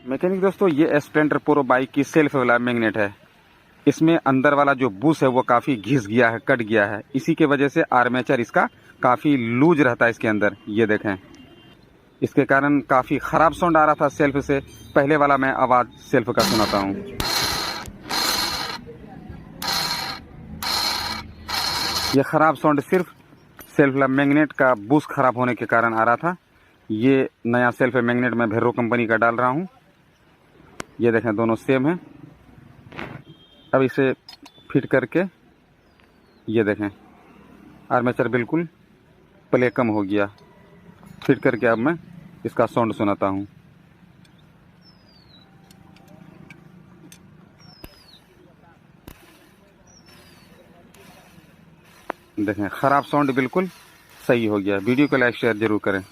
Mechanic दोस्तों, ये Splendor pro bike की सेल्फ वाला मैग्नेट है। इसमें अंदर वाला जो बुश है वो काफ़ी घिस गया है, कट गया है। इसी के वजह से आर्मेचर इसका काफ़ी लूज रहता है इसके अंदर। ये देखें, इसके कारण काफ़ी ख़राब साउंड आ रहा था सेल्फ से। पहले वाला मैं आवाज़ सेल्फ का सुनाता हूँ। ये ख़राब साउंड सिर्फ सेल्फ मैग्नेट का बुश ख़राब होने के कारण आ रहा था। ये नया सेल्फ मैग्नेट मैं भेरो कंपनी का डाल रहा हूँ। ये देखें, दोनों सेम है। अब इसे फिट करके ये देखें, आर्मेचर बिल्कुल प्ले कम हो गया। फिट करके अब मैं इसका साउंड सुनाता हूँ। देखें, ख़राब साउंड बिल्कुल सही हो गया। वीडियो को लाइक शेयर ज़रूर करें।